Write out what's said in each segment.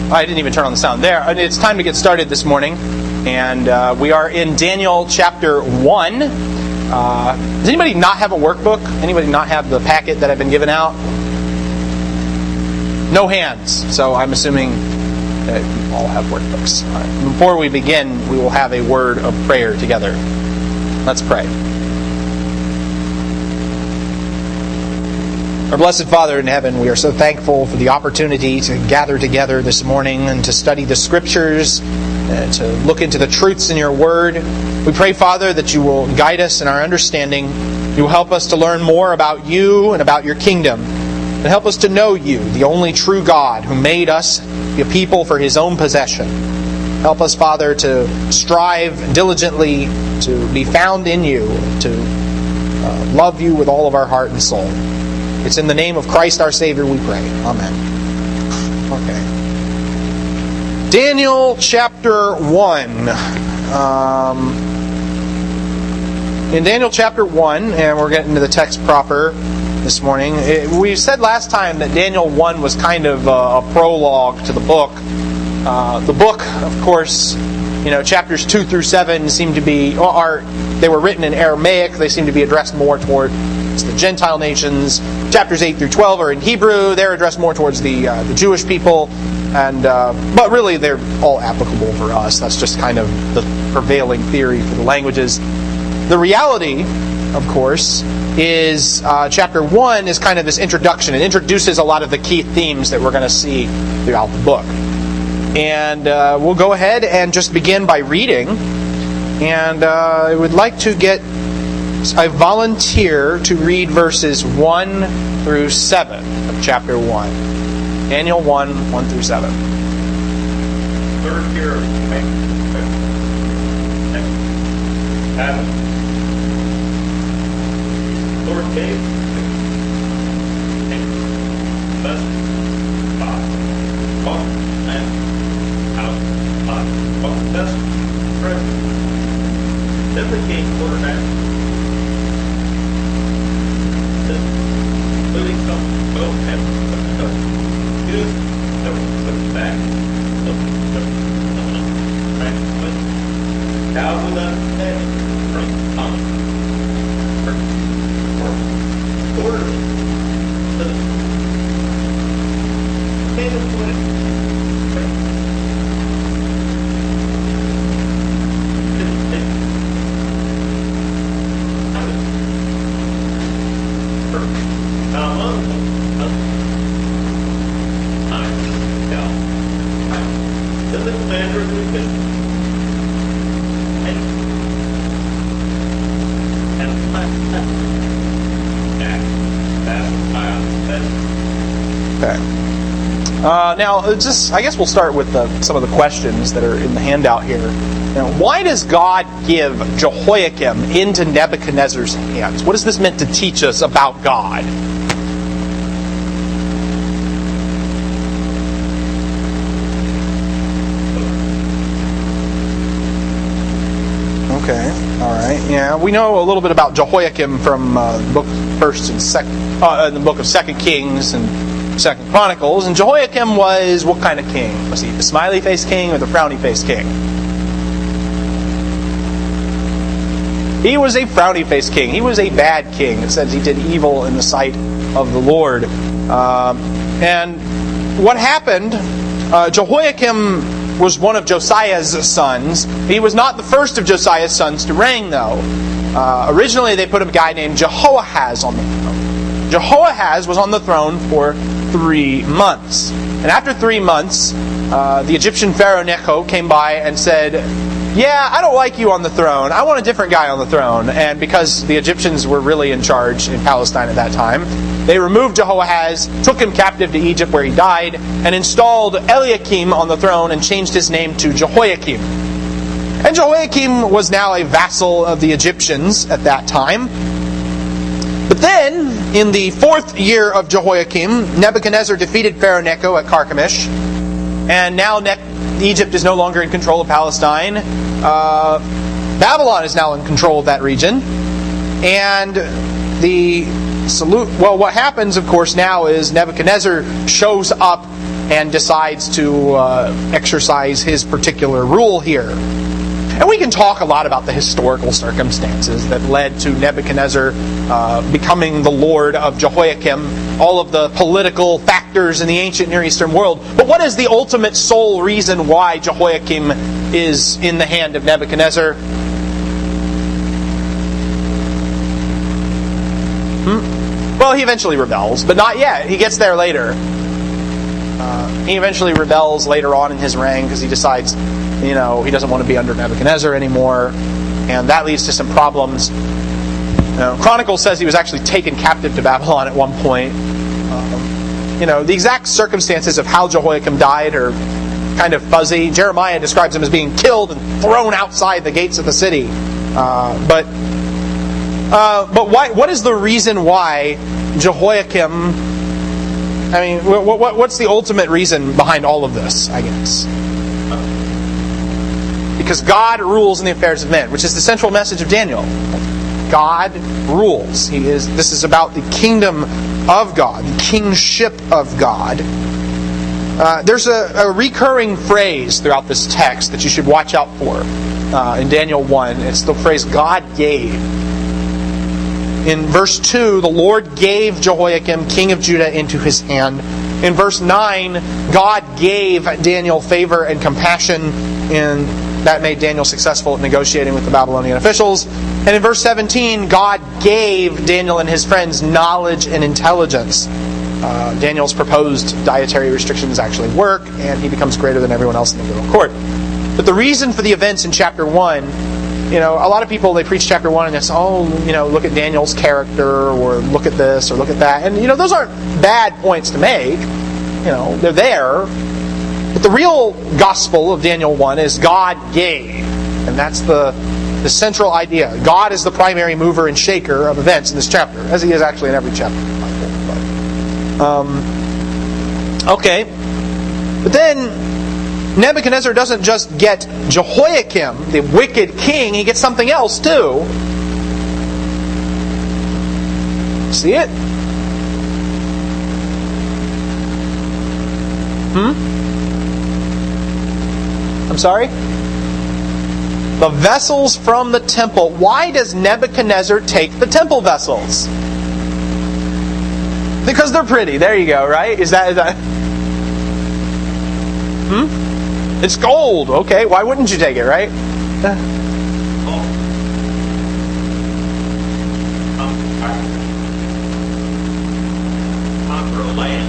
I didn't even turn on the sound there. It's time to get started this morning. And we are in Daniel chapter 1. Does anybody not have a workbook? Anybody not have the packet that I've been giving out? No hands. So I'm assuming that you all have workbooks. All right. Before we begin, we will have a word of prayer together. Let's pray. Our blessed Father in heaven, we are so thankful for the opportunity to gather together this morning and to study the Scriptures, and to look into the truths in your Word. We pray, Father, that you will guide us in our understanding. You will help us to learn more about you and about your kingdom, and help us to know you, the only true God, who made us a people for His own possession. Help us, Father, to strive diligently to be found in you, to love you with all of our heart and soul. It's in the name of Christ our Savior we pray. Amen. Okay. Daniel chapter 1. In Daniel chapter 1, and we're getting to the text proper this morning. We said last time that Daniel 1 was kind of a prologue to the book. The book, of course, chapters 2 through 7 seem to be, they were written in Aramaic. They seem to be addressed more toward the Gentile nations. Chapters 8 through 12 are in Hebrew. They're addressed more towards the Jewish people. But really, they're all applicable for us. That's just kind of the prevailing theory for the languages. The reality, of course, is chapter 1 is kind of this introduction. It introduces a lot of the key themes that we're going to see throughout the book. And we'll go ahead and just begin by reading. And I would like to get a volunteer to read verses 1 through 7 of chapter 1. Daniel 1, 1 through 7. Third year of Adam. Lord gave best and out best friend. Then the king ordered out, including some both and good that was put back now with understanding from common order to the king of Now, I guess we'll start with some of the questions that are in the handout here. Why does God give Jehoiakim into Nebuchadnezzar's hands? What is this meant to teach us about God? Okay, all right. Yeah, we know a little bit about Jehoiakim from the book in the book of 2 Kings and 2 Chronicles. And Jehoiakim was what kind of king? Was he the smiley-faced king or the frowny-faced king? He was a frowny-faced king. He was a bad king. It says he did evil in the sight of the Lord. And what happened, Jehoiakim was one of Josiah's sons. He was not the first of Josiah's sons to reign, though. Originally, they put a guy named Jehoahaz on the throne. Jehoahaz was on the throne for 3 months. And after 3 months, the Egyptian Pharaoh Necho came by and said, yeah, I don't like you on the throne. I want a different guy on the throne. And because the Egyptians were really in charge in Palestine at that time, they removed Jehoahaz, took him captive to Egypt where he died, and installed Eliakim on the throne and changed his name to Jehoiakim. And Jehoiakim was now a vassal of the Egyptians at that time. But then, in the 4th year of Jehoiakim, Nebuchadnezzar defeated Pharaoh Necho at Carchemish. And now Egypt is no longer in control of Palestine. Babylon is now in control of that region. And what happens, of course, now is Nebuchadnezzar shows up and decides to exercise his particular rule here. And we can talk a lot about the historical circumstances that led to Nebuchadnezzar becoming the lord of Jehoiakim, all of the political factors in the ancient Near Eastern world. But what is the ultimate sole reason why Jehoiakim is in the hand of Nebuchadnezzar? Well, he eventually rebels, but not yet. He gets there later. He eventually rebels later on in his reign because he decides, he doesn't want to be under Nebuchadnezzar anymore, and that leads to some problems. Chronicles says he was actually taken captive to Babylon at one point. The exact circumstances of how Jehoiakim died are kind of fuzzy. Jeremiah describes him as being killed and thrown outside the gates of the city. But why? What is the reason why Jehoiakim? I mean, what's the ultimate reason behind all of this, I guess? Because God rules in the affairs of men, which is the central message of Daniel. God rules. This is about the kingdom of God, the kingship of God. There's a recurring phrase throughout this text that you should watch out for in Daniel 1. It's the phrase, God gave. In verse 2, the Lord gave Jehoiakim, king of Judah, into his hand. In verse 9, God gave Daniel favor and compassion, and that made Daniel successful at negotiating with the Babylonian officials. And in verse 17, God gave Daniel and his friends knowledge and intelligence. Daniel's proposed dietary restrictions actually work, and he becomes greater than everyone else in the royal court. But the reason for the events in chapter 1, a lot of people, they preach chapter 1 and they say, look at Daniel's character, or look at this, or look at that. And, those aren't bad points to make. They're there. But the real gospel of Daniel 1 is God gave. And that's the central idea. God is the primary mover and shaker of events in this chapter, as he is actually in every chapter of the Bible. Okay. But then Nebuchadnezzar doesn't just get Jehoiakim, the wicked king, he gets something else too. See it? I'm sorry? The vessels from the temple. Why does Nebuchadnezzar take the temple vessels? Because they're pretty. There you go, right? Is that It's gold. Okay, why wouldn't you take it, right? Conquer a land,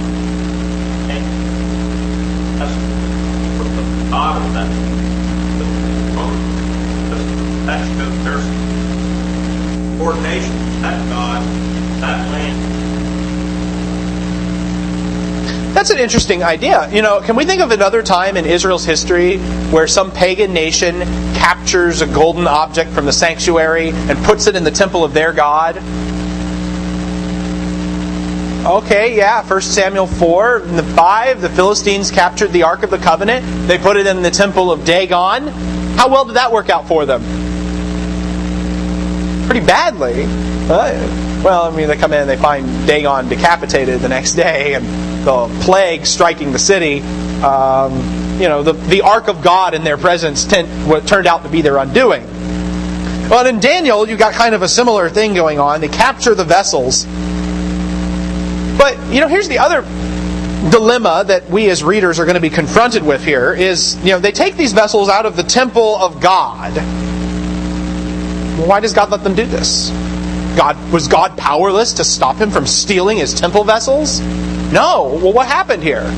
and that's from the bottom. That's good. There's 4 nations. That God, that land. That's an interesting idea. Can we think of another time in Israel's history where some pagan nation captures a golden object from the sanctuary and puts it in the temple of their god? Okay, yeah, 1 Samuel 4 and 5, the Philistines captured the Ark of the Covenant. They put it in the temple of Dagon. How well did that work out for them? Pretty badly. They come in and they find Dagon decapitated the next day, and the plague striking the city. The Ark of God in their presence turned out to be their undoing. Well, in Daniel, you got kind of a similar thing going on. They capture the vessels. But, here's the other dilemma that we as readers are going to be confronted with here is, they take these vessels out of the temple of God. Well, why does God let them do this? Was God powerless to stop him from stealing his temple vessels? No. Well, what happened here?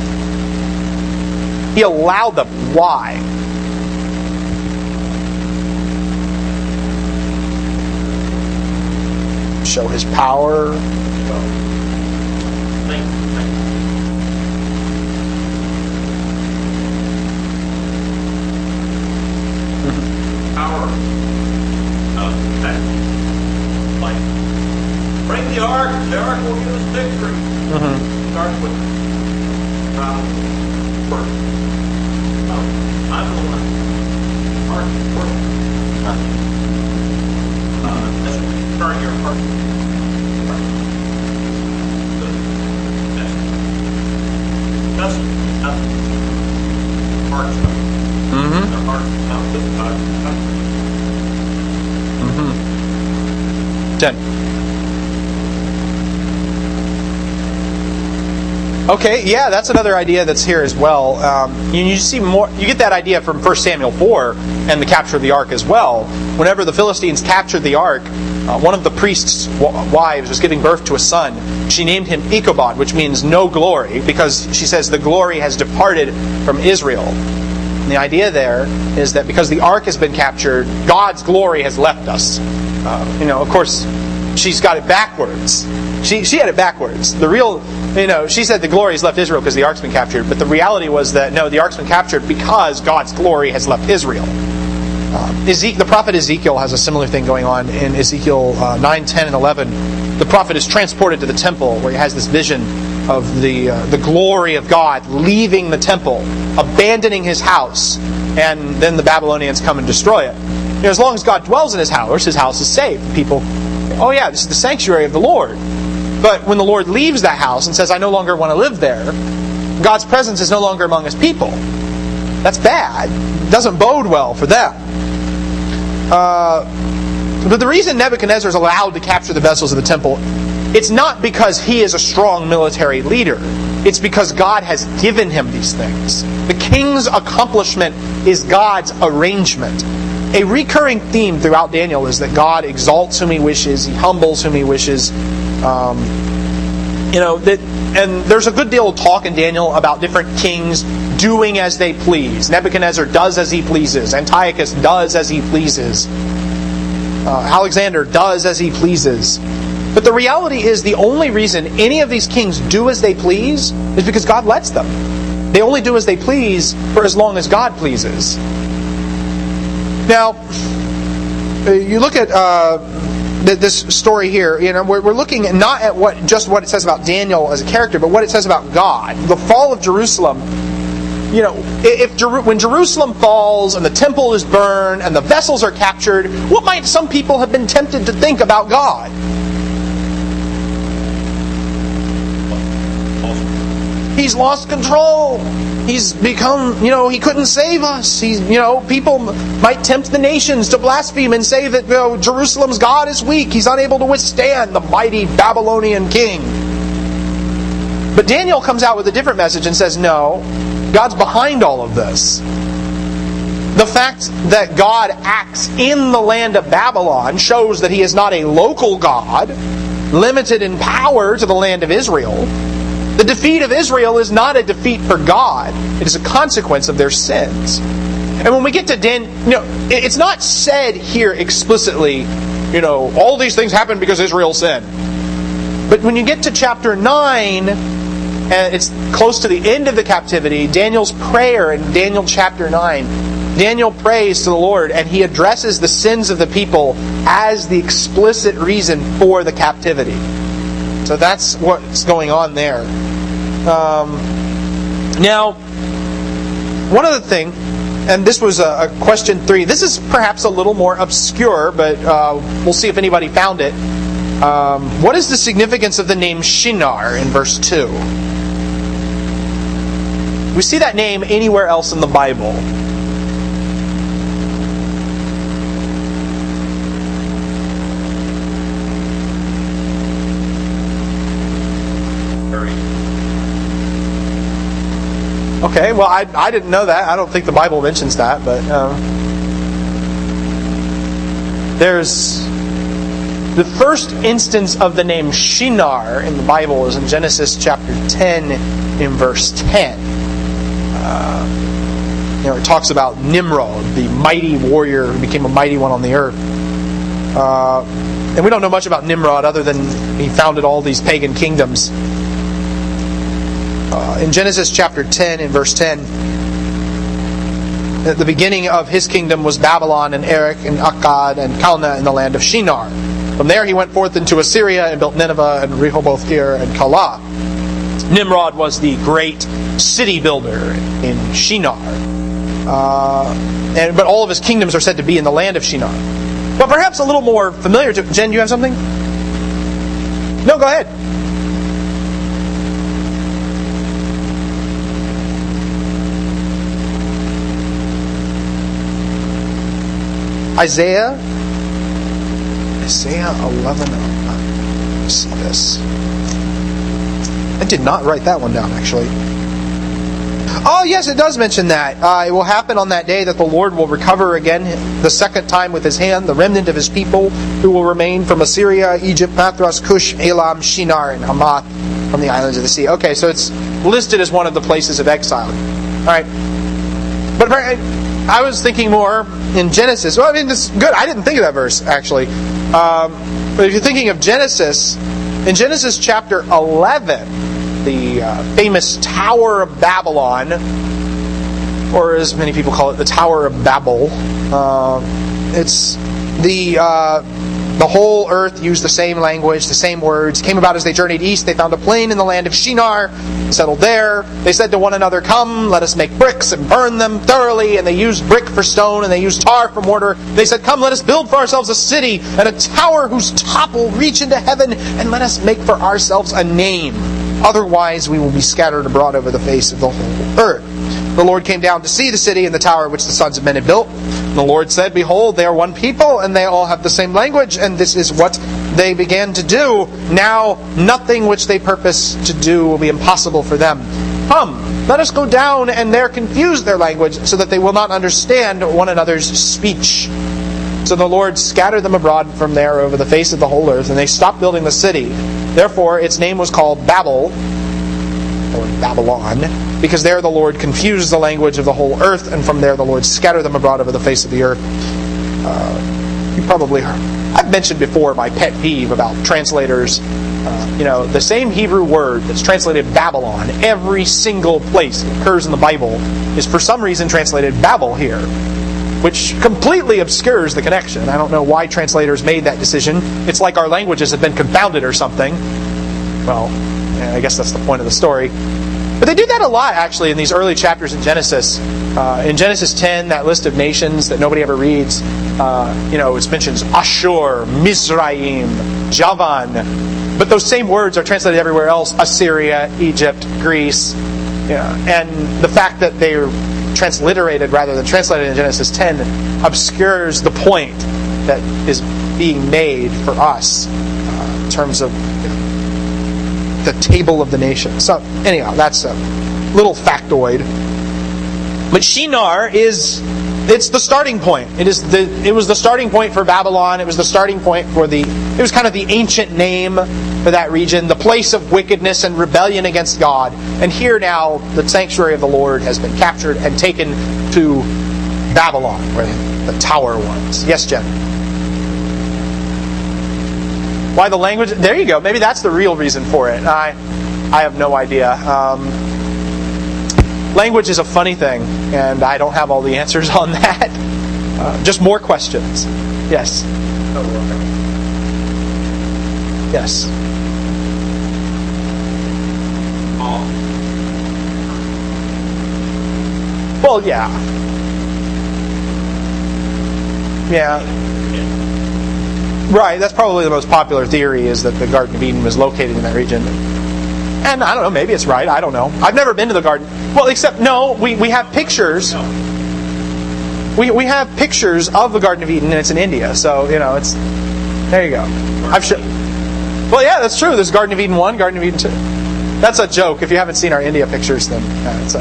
He allowed them. Why? Show his power. Power of that. Bring the ark will give us victory. Start with first. I'm the one. Ark first. Turn your heart. That's hearts Mm-hmm. their hearts not with God. 10. Okay, yeah, that's another idea that's here as well. You see more. You get that idea from 1 Samuel 4 and the capture of the ark as well. Whenever the Philistines captured the ark, one of the priest's wives was giving birth to a son. She named him Ichabod, which means no glory, because she says the glory has departed from Israel. And the idea there is that because the ark has been captured, God's glory has left us. Of course, she's got it backwards. She had it backwards. The real, she said the glory has left Israel because the ark's been captured. But the reality was that, no, the ark's been captured because God's glory has left Israel. The prophet Ezekiel has a similar thing going on in Ezekiel 9, 10, and 11. The prophet is transported to the temple where he has this vision of the glory of God leaving the temple, abandoning his house, and then the Babylonians come and destroy it. As long as God dwells in his house is safe. People, oh yeah, this is the sanctuary of the Lord. But when the Lord leaves that house and says, I no longer want to live there, God's presence is no longer among his people. That's bad. It doesn't bode well for them. But the reason Nebuchadnezzar is allowed to capture the vessels of the temple, it's not because he is a strong military leader. It's because God has given him these things. The king's accomplishment is God's arrangement. A recurring theme throughout Daniel is that God exalts whom he wishes, he humbles whom he wishes. And there's a good deal of talk in Daniel about different kings doing as they please. Nebuchadnezzar does as he pleases. Antiochus does as he pleases. Alexander does as he pleases. But the reality is the only reason any of these kings do as they please is because God lets them. They only do as they please for as long as God pleases. Now, you look at this story here. We're looking not at what it says about Daniel as a character, but what it says about God. The fall of Jerusalem. When Jerusalem falls and the temple is burned and the vessels are captured, what might some people have been tempted to think about God? He's lost control. He's become, he couldn't save us. People might tempt the nations to blaspheme and say that, Jerusalem's God is weak. He's unable to withstand the mighty Babylonian king. But Daniel comes out with a different message and says, no, God's behind all of this. The fact that God acts in the land of Babylon shows that he is not a local God, limited in power to the land of Israel. The defeat of Israel is not a defeat for God. It is a consequence of their sins. And when we get to Daniel, it's not said here explicitly, all these things happened because Israel sinned. But when you get to chapter 9, and it's close to the end of the captivity, Daniel's prayer in Daniel chapter 9, Daniel prays to the Lord and he addresses the sins of the people as the explicit reason for the captivity. So that's what's going on there. Now, one other thing, and this was a question 3. This is perhaps a little more obscure, but we'll see if anybody found it. What is the significance of the name Shinar in verse 2? We see that name anywhere else in the Bible. Okay, well, I didn't know that. I don't think the Bible mentions that, but there's the first instance of the name Shinar in the Bible is in Genesis chapter 10 in verse 10. It talks about Nimrod, the mighty warrior who became a mighty one on the earth. And we don't know much about Nimrod other than he founded all these pagan kingdoms. In Genesis chapter 10 in verse 10, at the beginning of his kingdom was Babylon and Erech and Akkad and Calneh in the land of Shinar. From there he went forth into Assyria and built Nineveh and Rehoboth-ir and Calah. Nimrod was the great city builder in Shinar. But all of his kingdoms are said to be in the land of Shinar. But perhaps a little more familiar to... Jen, do you have something? No, go ahead. Isaiah 11. Let me see this. I did not write that one down, actually. Oh, yes, it does mention that. It will happen on that day that the Lord will recover again the second time with His hand the remnant of His people who will remain from Assyria, Egypt, Pathros, Cush, Elam, Shinar, and Hamath from the islands of the sea. Okay, so it's listed as one of the places of exile. All right. But I was thinking more in Genesis. Well, I mean, this is good. I didn't think of that verse, actually. But if you're thinking of Genesis, in Genesis chapter 11, the famous Tower of Babylon, or as many people call it, the Tower of Babel. It's the whole earth used the same language, the same words. Came about as they journeyed east. They found a plain in the land of Shinar, settled there. They said to one another, "Come, let us make bricks and burn them thoroughly." And they used brick for stone, and they used tar for mortar. They said, "Come, let us build for ourselves a city and a tower whose top will reach into heaven, and let us make for ourselves a name. Otherwise we will be scattered abroad over the face of the whole earth." The Lord came down to see the city and the tower which the sons of men had built. And the Lord said, "Behold, they are one people, and they all have the same language, and this is what they began to do. Now nothing which they purpose to do will be impossible for them. Come, let us go down and there confuse their language, so that they will not understand one another's speech." So the Lord scattered them abroad from there over the face of the whole earth, and they stopped building the city. Therefore its name was called Babel, or Babylon, because there the Lord confused the language of the whole earth, and from there the Lord scattered them abroad over the face of the earth. You probably heard. I've mentioned before my pet peeve about translators. The same Hebrew word that's translated Babylon, every single place it occurs in the Bible, is for some reason translated Babel here, which completely obscures the connection. I don't know why translators made that decision. It's like our languages have been confounded or something. Well, I guess that's the point of the story. But they do that a lot, actually, in these early chapters in Genesis. In Genesis 10, that list of nations that nobody ever reads, it mentions Ashur, Mizraim, Javan. But those same words are translated everywhere else: Assyria, Egypt, Greece. And the fact that they're transliterated rather than translated in Genesis 10 obscures the point that is being made for us in terms of the table of the nations. So anyhow, that's a little factoid. But Shinar it's the starting point. It was the starting point for Babylon. It was the starting point it was kind of the ancient name for that region, the place of wickedness and rebellion against God. And here now, the sanctuary of the Lord has been captured and taken to Babylon, where the tower was. Yes, Jen? Why the language? There you go. Maybe that's the real reason for it. I have no idea. Language is a funny thing, and I don't have all the answers on that. Just more questions. Yes? Yes. Well, yeah. Yeah. Right, that's probably the most popular theory, is that the Garden of Eden was located in that region. And I don't know, maybe it's right, I don't know. I've never been to the garden. Well, except, no, we have pictures. We have pictures of the Garden of Eden, and it's in India. So, it's... There you go. Well, yeah, that's true. There's Garden of Eden 1, Garden of Eden 2. That's a joke. If you haven't seen our India pictures, then it's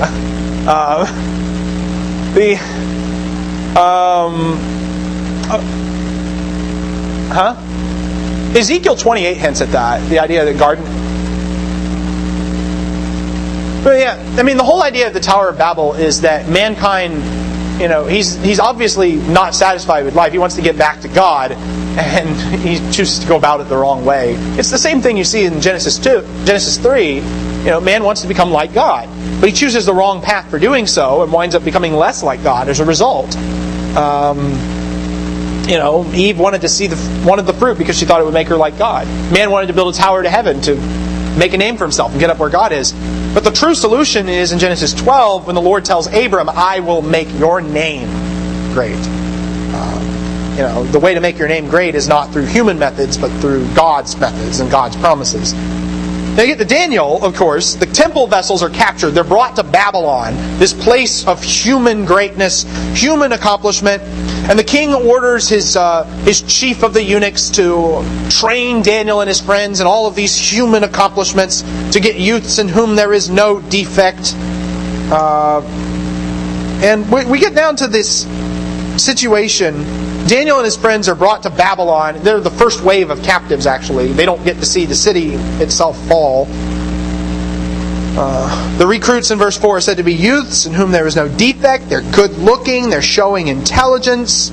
Ezekiel 28 hints at that. The idea that garden... But yeah, the whole idea of the Tower of Babel is that mankind, he's obviously not satisfied with life. He wants to get back to God, and he chooses to go about it the wrong way. It's the same thing you see in Genesis 3. Man wants to become like God, but he chooses the wrong path for doing so, and winds up becoming less like God as a result. Eve wanted to see wanted the fruit because she thought it would make her like God. Man wanted to build a tower to heaven to make a name for himself and get up where God is. But the true solution is in Genesis 12, when the Lord tells Abram, "I will make your name great." The way to make your name great is not through human methods, but through God's methods and God's promises. Now you get to Daniel, of course, the temple vessels are captured. They're brought to Babylon, this place of human greatness, human accomplishment. And the king orders his chief of the eunuchs to train Daniel and his friends in all of these human accomplishments, to get youths in whom there is no defect. And we get down to this situation. Daniel and his friends are brought to Babylon. They're the first wave of captives, actually. They don't get to see the city itself fall. The recruits in verse 4 are said to be youths in whom there is no defect. They're good looking. They're showing intelligence.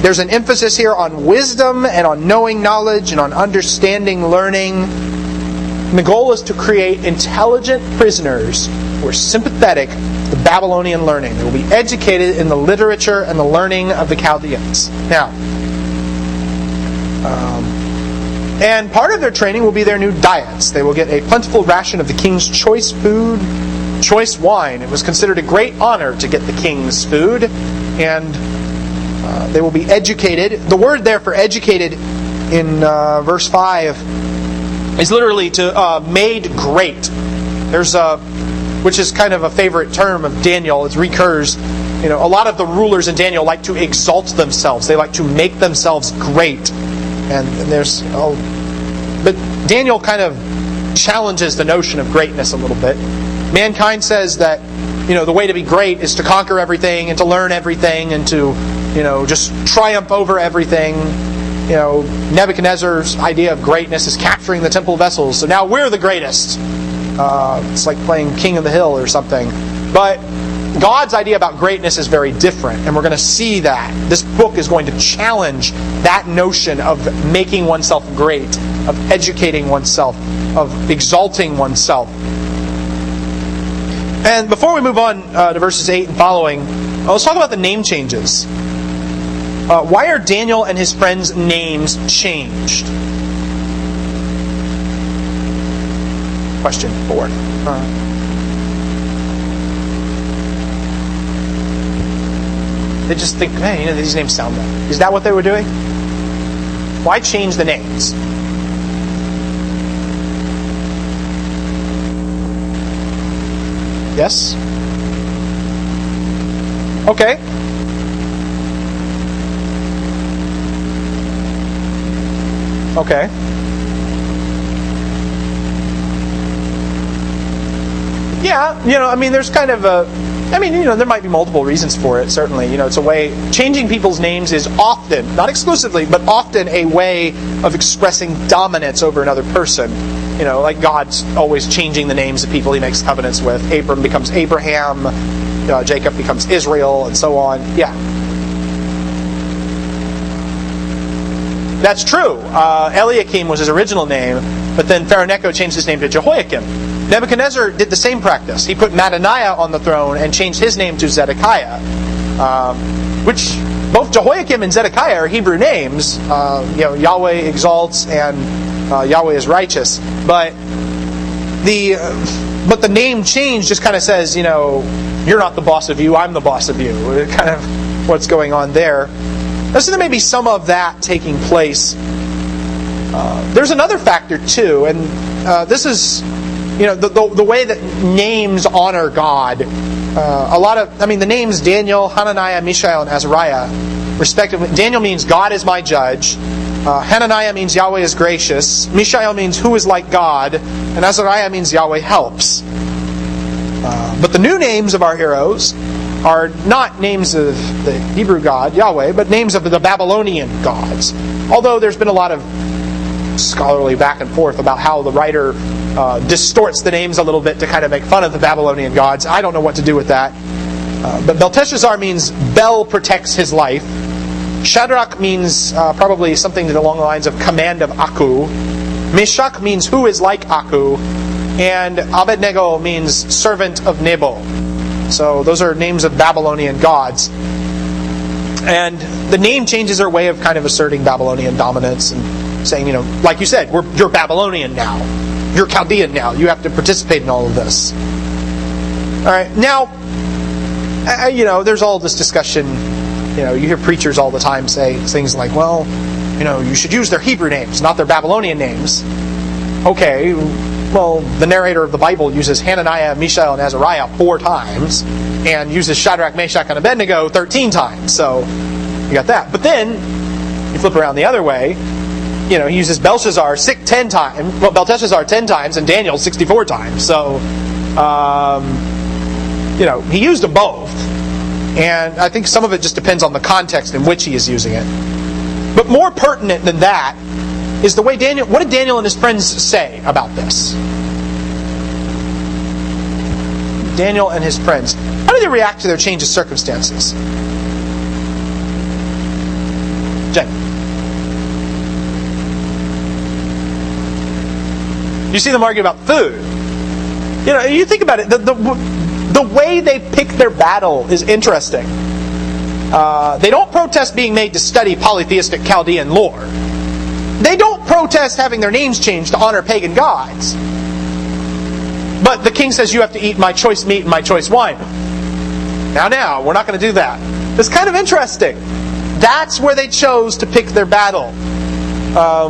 There's an emphasis here on wisdom and on knowing knowledge and on understanding learning. And the goal is to create intelligent prisoners who are sympathetic to Babylonian learning. They will be educated in the literature and the learning of the Chaldeans. Now, and part of their training will be their new diets. They will get a plentiful ration of the king's choice food, choice wine. It was considered a great honor to get the king's food. And they will be educated. The word there for educated in verse 5 is literally to made great. There's which is kind of a favorite term of Daniel. It recurs. A lot of the rulers in Daniel like to exalt themselves. They like to make themselves great. And but Daniel kind of challenges the notion of greatness a little bit. Mankind says that, the way to be great is to conquer everything and to learn everything and to, just triumph over everything. Nebuchadnezzar's idea of greatness is capturing the temple vessels. So now we're the greatest. It's like playing King of the Hill or something. But God's idea about greatness is very different, and we're going to see that. This book is going to challenge that notion of making oneself great, of educating oneself, of exalting oneself. And before we move on to verses 8 and following, let's talk about the name changes. Why are Daniel and his friends' names changed? Question 4. They just think, hey, these names sound right. Is that what they were doing? Why change the names? Yes? Okay. Okay. Yeah, there's kind of there might be multiple reasons for it, certainly. It's a way, changing people's names is often, not exclusively, but often a way of expressing dominance over another person. Like God's always changing the names of people He makes covenants with. Abram becomes Abraham, Jacob becomes Israel, and so on. Yeah. That's true. Eliakim was his original name, but then Pharaoh Necho changed his name to Jehoiakim. Nebuchadnezzar did the same practice. He put Mattaniah on the throne and changed his name to Zedekiah, which both Jehoiakim and Zedekiah are Hebrew names. Yahweh exalts and Yahweh is righteous. But the name change just kind of says, you're not the boss of you, I'm the boss of you. Kind of what's going on there. So there may be some of that taking place. There's another factor too, and this is the way that names honor God. The names Daniel, Hananiah, Mishael, and Azariah, respectively. Daniel means God is my judge. Hananiah means Yahweh is gracious. Mishael means who is like God, and Azariah means Yahweh helps. But the new names of our heroes are not names of the Hebrew God, Yahweh, but names of the Babylonian gods. Although there's been a lot of scholarly back and forth about how the writer distorts the names a little bit to kind of make fun of the Babylonian gods. I don't know what to do with that. But Belteshazzar means Bel protects his life. Shadrach means probably something along the lines of command of Aku. Meshach means who is like Aku. And Abednego means servant of Nebo. So those are names of Babylonian gods. And the name changes are a way of kind of asserting Babylonian dominance and saying, like you said, you're Babylonian now. You're Chaldean now. You have to participate in all of this. All right. Now, there's all this discussion. You hear preachers all the time say things like, well, you should use their Hebrew names, not their Babylonian names. Okay, well, the narrator of the Bible uses Hananiah, Mishael, and Azariah 4 times, and uses Shadrach, Meshach, and Abednego 13 times. So you got that. But then you flip around the other way. He uses Belshazzar 10 times. Well, Belteshazzar 10 times, and Daniel 64 times. So he used them both. And I think some of it just depends on the context in which he is using it. But more pertinent than that is the way what did Daniel and his friends say about this? Daniel and his friends. How did they react to their change of circumstances? Jen. You see them argue about food. You think about it. The way they pick their battle is interesting. They don't protest being made to study polytheistic Chaldean lore. They don't protest having their names changed to honor pagan gods. But the king says, you have to eat my choice meat and my choice wine. Now, we're not going to do that. It's kind of interesting. That's where they chose to pick their battle. I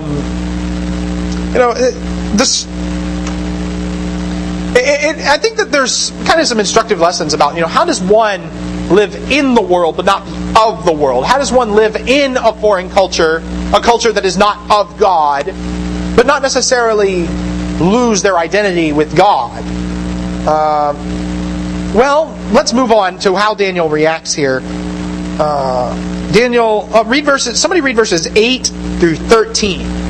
think that there's kind of some instructive lessons about, how does one live in the world but not be of the world? How does one live in a foreign culture, a culture that is not of God, but not necessarily lose their identity with God? Well, let's move on to how Daniel reacts here. Somebody read verses 8 through 13.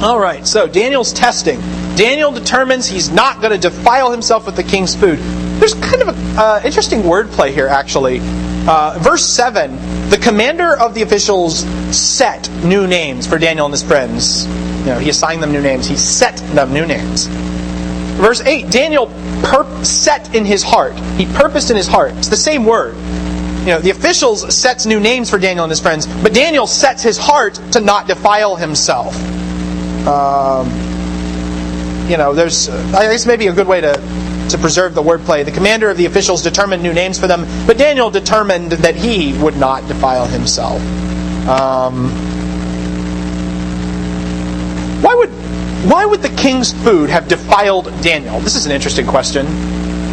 All right, so Daniel's testing. Daniel determines he's not going to defile himself with the king's food. There's kind of an interesting wordplay here, actually. Verse 7, the commander of the officials set new names for Daniel and his friends. He assigned them new names. He set them new names. Verse 8, Daniel set in his heart. He purposed in his heart. It's the same word. The officials sets new names for Daniel and his friends, but Daniel sets his heart to not defile himself. There's, I guess maybe a good way to preserve the wordplay. The commander of the officials determined new names for them, but Daniel determined that he would not defile himself. Why would the king's food have defiled Daniel? This is an interesting question.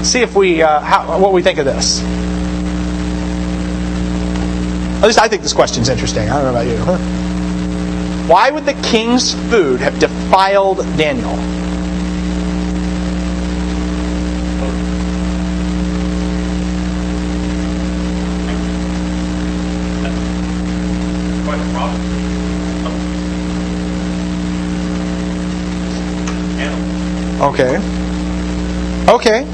See if what we think of this. At least I think this question's interesting. I don't know about you. Why would the king's food have defiled Daniel? Okay.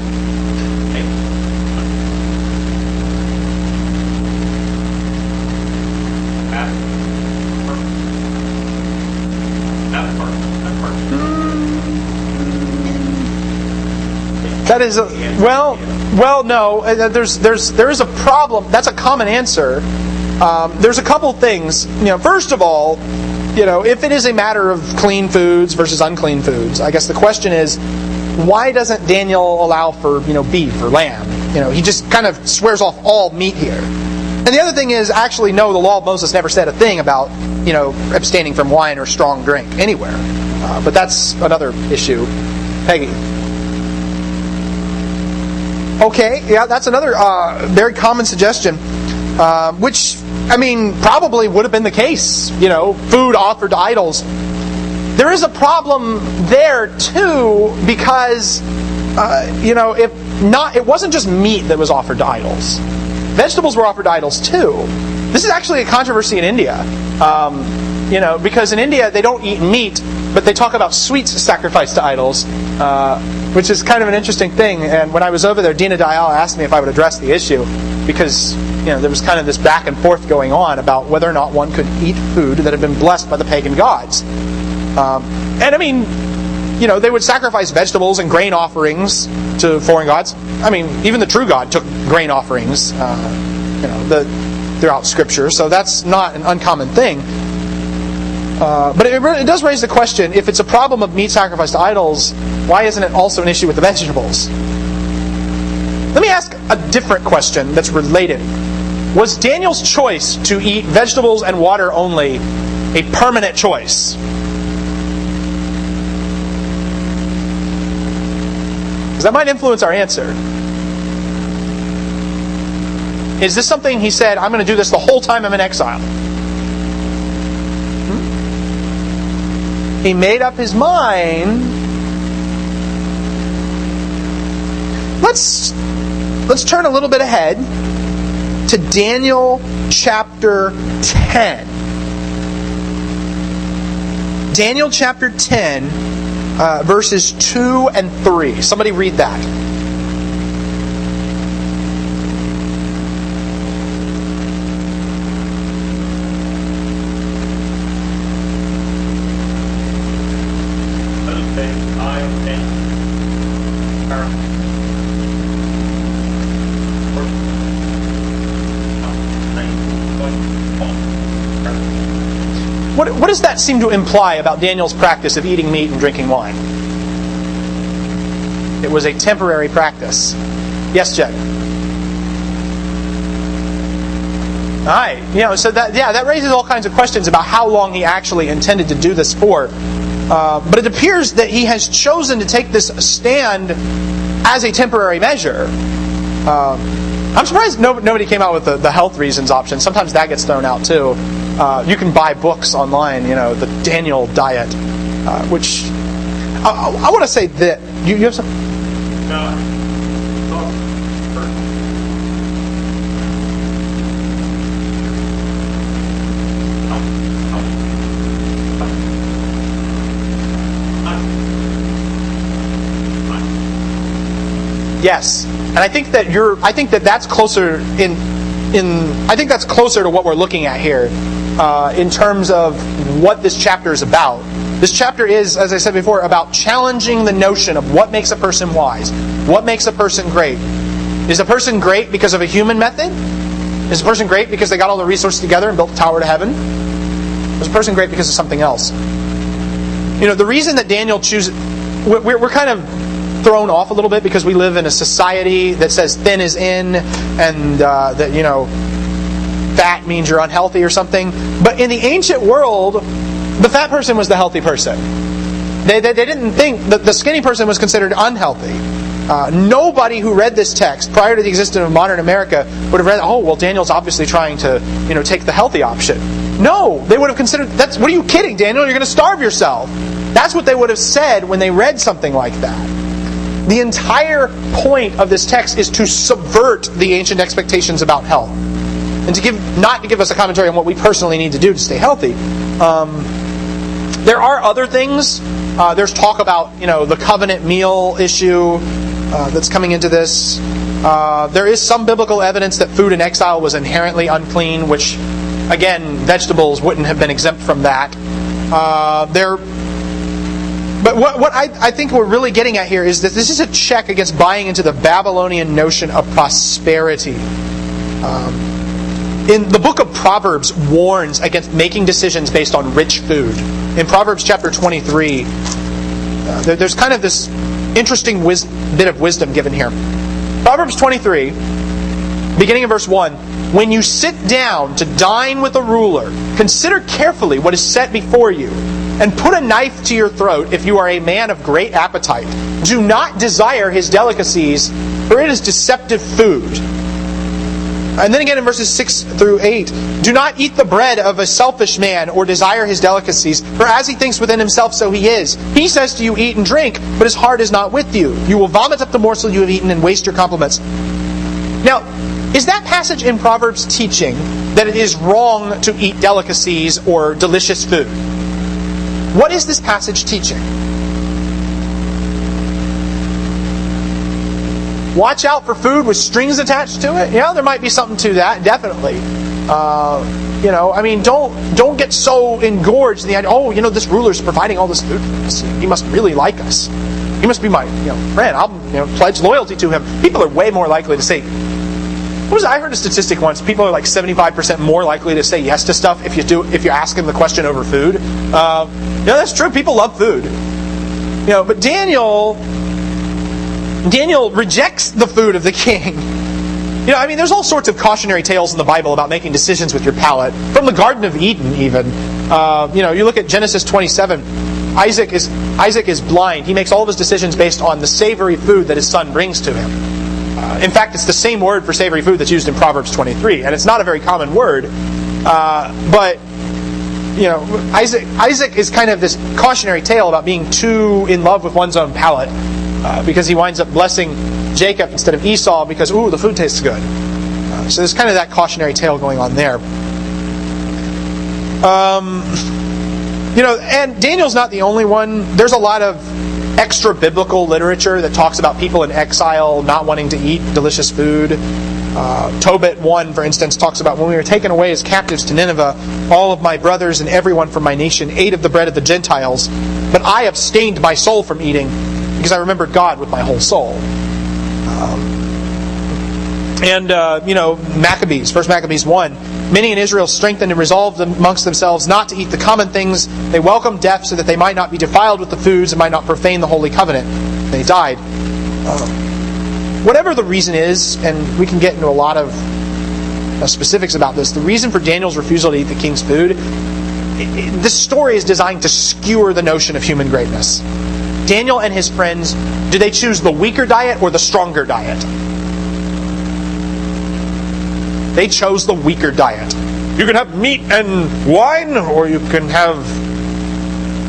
That is no. There is a problem. That's a common answer. There's a couple things. First of all, if it is a matter of clean foods versus unclean foods, I guess the question is, why doesn't Daniel allow for beef or lamb? He just kind of swears off all meat here. And the other thing is, actually, no, the law of Moses never said a thing about abstaining from wine or strong drink anywhere. But that's another issue. Peggy. Okay, yeah, that's another very common suggestion, which, I mean, probably would have been the case. Food offered to idols. There is a problem there too, because it wasn't just meat that was offered to idols. Vegetables were offered to idols too. This is actually a controversy in India. Because in India they don't eat meat, but they talk about sweets sacrificed to idols, which is kind of an interesting thing. And when I was over there, Dina Dayal asked me if I would address the issue, because there was kind of this back and forth going on about whether or not one could eat food that had been blessed by the pagan gods. And I mean, they would sacrifice vegetables and grain offerings to foreign gods. I mean, even the true God took grain offerings, throughout Scripture, so that's not an uncommon thing. But it does raise the question, if it's a problem of meat sacrificed to idols, why isn't it also an issue with the vegetables? Let me ask a different question that's related. Was Daniel's choice to eat vegetables and water only a permanent choice? Because that might influence our answer. Is this something he said, I'm going to do this the whole time I'm in exile? He made up his mind. Let's turn a little bit ahead to Daniel chapter 10. Daniel chapter 10, verses 2 and 3. Somebody read that. What does that seem to imply about Daniel's practice of eating meat and drinking wine? It was a temporary practice. Yes, Jed? Alright, so that raises all kinds of questions about how long he actually intended to do this for. But it appears that he has chosen to take this stand as a temporary measure. I'm surprised nobody came out with the health reasons option. Sometimes that gets thrown out too. You can buy books online, the Daniel diet, which I want to say that you have some. No. Yes, and I think that that's closer I think that's closer to what we're looking at here in terms of what this chapter is about. This chapter is, as I said before, about challenging the notion of what makes a person wise, what makes a person great. Is a person great because of a human method? Is a person great because they got all the resources together and built the tower to heaven? Is a person great because of something else? The reason that Daniel chooses, we're kind of thrown off a little bit because we live in a society that says thin is in, and that fat means you're unhealthy or something. But in the ancient world, the fat person was the healthy person. They didn't think that the skinny person was considered unhealthy. Nobody who read this text prior to the existence of modern America would have read, oh, well, Daniel's obviously trying to take the healthy option. No, they would have considered, what are you kidding, Daniel? You're going to starve yourself. That's what they would have said when they read something like that. The entire point of this text is to subvert the ancient expectations about health. And not to give us a commentary on what we personally need to do to stay healthy. There are other things. There's talk about the covenant meal issue that's coming into this. There is some biblical evidence that food in exile was inherently unclean, which, again, vegetables wouldn't have been exempt from that. But what I think we're really getting at here is that this is a check against buying into the Babylonian notion of prosperity. In the book of Proverbs warns against making decisions based on rich food. In Proverbs chapter 23, there's kind of this interesting bit of wisdom given here. Proverbs 23, beginning in verse 1, when you sit down to dine with a ruler, consider carefully what is set before you. and put a knife to your throat if you are a man of great appetite. Do not desire his delicacies, for it is deceptive food. And then again in verses 6 through 8, do not eat the bread of a selfish man or desire his delicacies, for as he thinks within himself, so he is. He says to you, eat and drink, but his heart is not with you. You will vomit up the morsel you have eaten and waste your compliments. Now, is that passage in Proverbs teaching that it is wrong to eat delicacies or delicious food? What is this passage teaching? Watch out for food with strings attached to it? Yeah, there might be something to that, definitely. Don't get so engorged in the idea, this ruler's providing all this food for us. He must really like us. He must be my friend. I'll pledge loyalty to him. People are way more likely to say, I heard a statistic once, people are like 75% more likely to say yes to stuff if you ask them the question over food. That's true. People love food. But Daniel rejects the food of the king. There's all sorts of cautionary tales in the Bible about making decisions with your palate. From the Garden of Eden, even. You look at Genesis 27. Isaac is blind. He makes all of his decisions based on the savory food that his son brings to him. In fact, it's the same word for savory food that's used in Proverbs 23, and it's not a very common word. But Isaac is kind of this cautionary tale about being too in love with one's own palate, because he winds up blessing Jacob instead of Esau because the food tastes good. So there's kind of that cautionary tale going on there. And Daniel's not the only one. There's a lot of extra biblical literature that talks about people in exile not wanting to eat delicious food. Tobit 1, for instance, talks about when we were taken away as captives to Nineveh, all of my brothers and everyone from my nation ate of the bread of the Gentiles, but I abstained my soul from eating because I remembered God with my whole soul. Maccabees, 1 Maccabees 1, many in Israel strengthened and resolved amongst themselves not to eat the common things. They welcomed death so that they might not be defiled with the foods and might not profane the holy covenant. They died. Whatever the reason is, and we can get into a lot of specifics about this, the reason for Daniel's refusal to eat the king's food, this story is designed to skewer the notion of human greatness. Daniel and his friends, do they choose the weaker diet or the stronger diet? They chose the weaker diet. You can have meat and wine, or you can have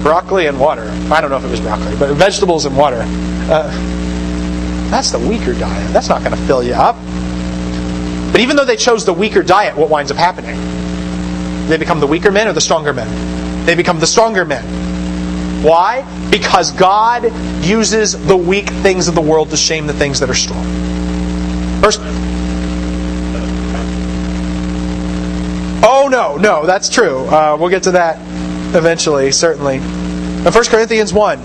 broccoli and water. I don't know if it was broccoli, but vegetables and water. That's the weaker diet. That's not going to fill you up. But even though they chose the weaker diet, what winds up happening? They become the weaker men or the stronger men? They become the stronger men. Why? Because God uses the weak things of the world to shame the things that are strong. No, that's true. We'll get to that eventually, certainly. In 1 Corinthians 1.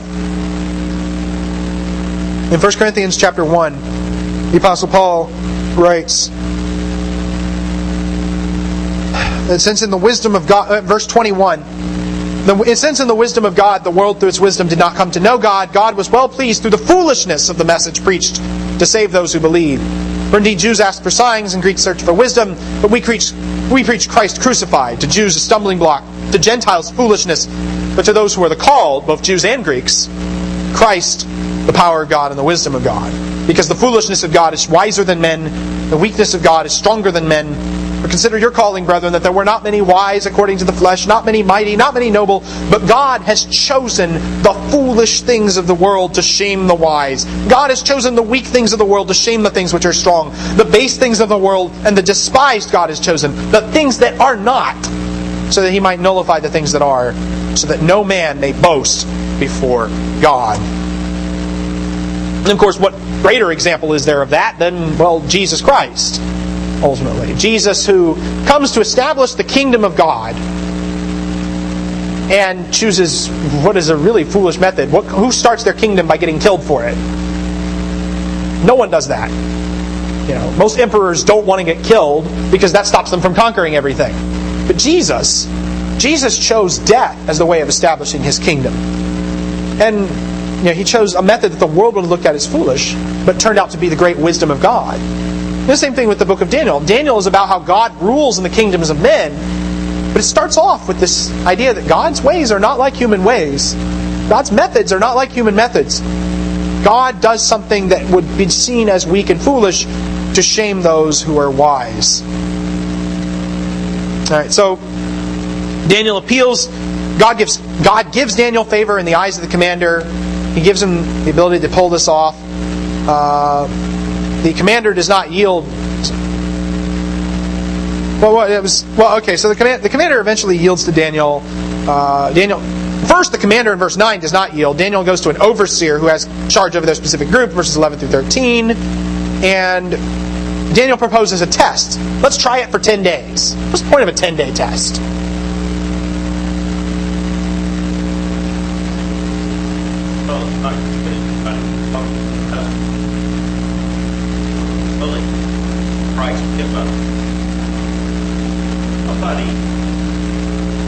In 1 Corinthians chapter 1, the Apostle Paul writes, since in the wisdom of God, verse 21, since in the wisdom of God, the world through its wisdom did not come to know God, God was well pleased through the foolishness of the message preached to save those who believe. For indeed Jews ask for signs and Greeks search for wisdom, but we preach Christ crucified, to Jews a stumbling block, to Gentiles foolishness, but to those who are the called, both Jews and Greeks, Christ, the power of God and the wisdom of God. Because the foolishness of God is wiser than men, the weakness of God is stronger than men. For consider your calling, brethren, that there were not many wise according to the flesh, not many mighty, not many noble, but God has chosen the foolish things of the world to shame the wise. God has chosen the weak things of the world to shame the things which are strong. The base things of the world and the despised God has chosen, the things that are not, so that He might nullify the things that are, so that no man may boast before God. And of course, what greater example is there of that than, Jesus Christ? Ultimately, Jesus, who comes to establish the kingdom of God and chooses what is a really foolish method. Who starts their kingdom by getting killed for it? No one does that. Most emperors don't want to get killed because that stops them from conquering everything. But Jesus chose death as the way of establishing His kingdom. And He chose a method that the world would have looked at as foolish, but turned out to be the great wisdom of God. The same thing with the book of Daniel. Daniel is about how God rules in the kingdoms of men, But it starts off with this idea that God's ways are not like human ways. God's methods are not like human methods. God does something that would be seen as weak and foolish to shame those who are wise. Alright, so Daniel appeals. God gives Daniel favor in the eyes of the commander. He gives him the ability to pull this off. The commander does not yield. So the commander eventually yields to Daniel. First, the commander in verse 9 does not yield. Daniel goes to an overseer who has charge over their specific group, verses 11 through 13. And Daniel proposes a test. Let's try it for 10 days. What's the point of a 10-day test? Well, it's not really Christ give up somebody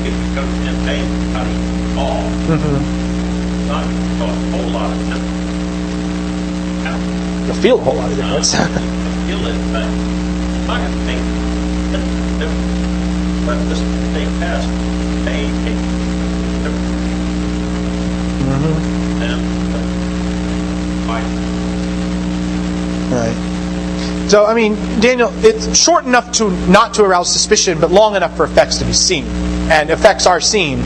if you go to 10 days, somebody all. Not a whole lot of difference. You'll feel a whole lot of difference. Feel it, but I think that but this they passed they Right. So, I mean, Daniel, it's short enough to not to arouse suspicion, but long enough for effects to be seen. And effects are seen.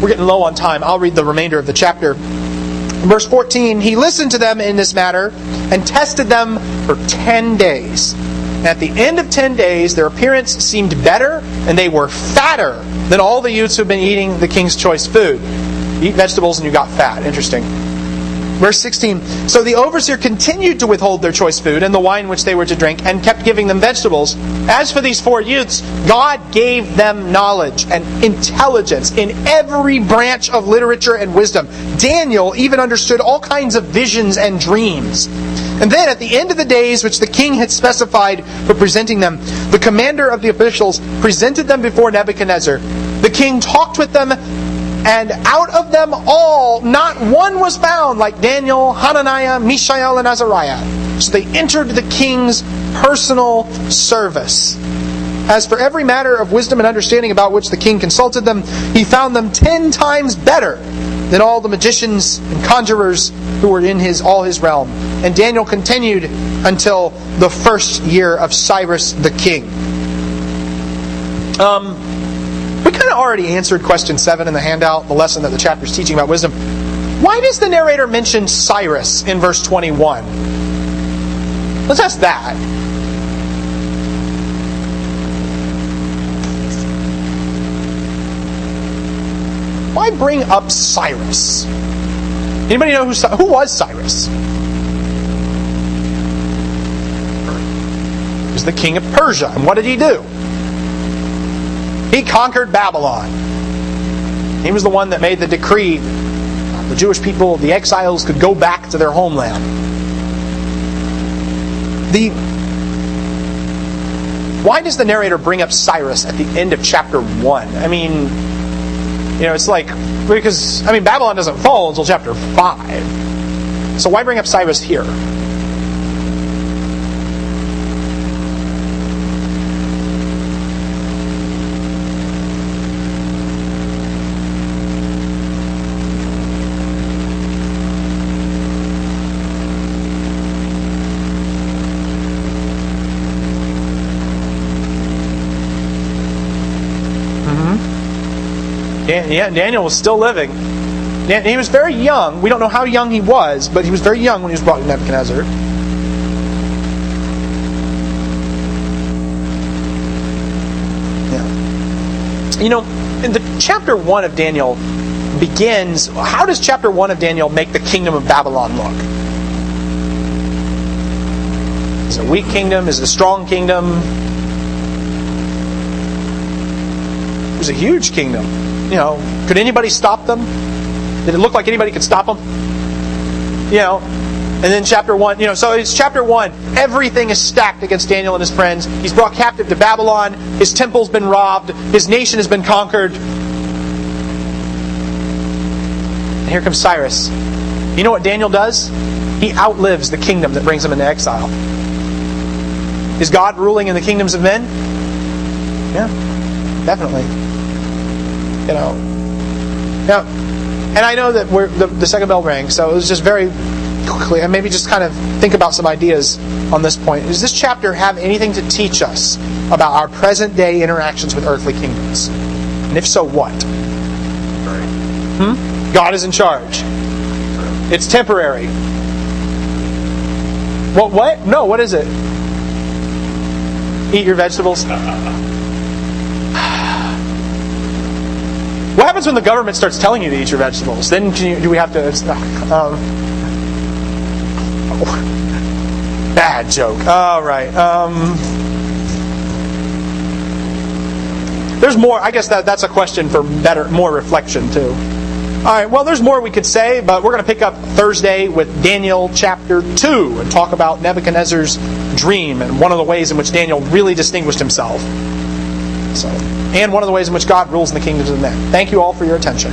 We're getting low on time. I'll read the remainder of the chapter. Verse 14, he listened to them in this matter and tested them for 10 days. And at the end of 10 days, their appearance seemed better, and they were fatter than all the youths who had been eating the king's choice food. You eat vegetables and you got fat. Interesting. Verse 16, so the overseer continued to withhold their choice food and the wine which they were to drink, and kept giving them vegetables. As for these 4 youths, God gave them knowledge and intelligence in every branch of literature and wisdom. Daniel even understood all kinds of visions and dreams. And then at the end of the days which the king had specified for presenting them, the commander of the officials presented them before Nebuchadnezzar. The king talked with them, and out of them all, not one was found like Daniel, Hananiah, Mishael, and Azariah. So they entered the king's personal service. As for every matter of wisdom and understanding about which the king consulted them, he found them 10 times better than all the magicians and conjurers who were in all his realm. And Daniel continued until the first year of Cyrus the king. We kind of already answered question 7 in the handout, the lesson that the chapter is teaching about wisdom. Why does the narrator mention Cyrus in verse 21? Let's ask that. Why bring up Cyrus? Anybody know who was Cyrus? He was the king of Persia. And what did he do? He conquered Babylon. He was the one that made the decree the Jewish people, the exiles, could go back to their homeland. Why does the narrator bring up Cyrus at the end of chapter 1? I mean, it's like, because, Babylon doesn't fall until chapter 5. So why bring up Cyrus here? Daniel was still living. He was very young. We don't know how young he was, but he was very young when he was brought to Nebuchadnezzar. Yeah. In the chapter 1 of Daniel begins, how does chapter 1 of Daniel make the kingdom of Babylon look? Is it a weak kingdom? Is it a strong kingdom? It was a huge kingdom. Could anybody stop them? Did it look like anybody could stop them? And then chapter 1, so it's chapter 1. Everything is stacked against Daniel and his friends. He's brought captive to Babylon. His temple's been robbed. His nation has been conquered. And here comes Cyrus. You know what Daniel does? He outlives the kingdom that brings him into exile. Is God ruling in the kingdoms of men? Yeah, definitely. You know. Now, and I know that the second bell rang, so it was just very quickly, and maybe just kind of think about some ideas on this point. Does this chapter have anything to teach us about our present day interactions with earthly kingdoms? And if so, what? God is in charge. It's temporary. What? No, what is it? Eat your vegetables. What happens when the government starts telling you to eat your vegetables? Then do we have to... bad joke. All right. There's more. I guess that's a question for more reflection too. All right. Well, there's more we could say, but we're going to pick up Thursday with Daniel chapter 2 and talk about Nebuchadnezzar's dream and one of the ways in which Daniel really distinguished himself. And one of the ways in which God rules in the kingdoms of men. Thank you all for your attention.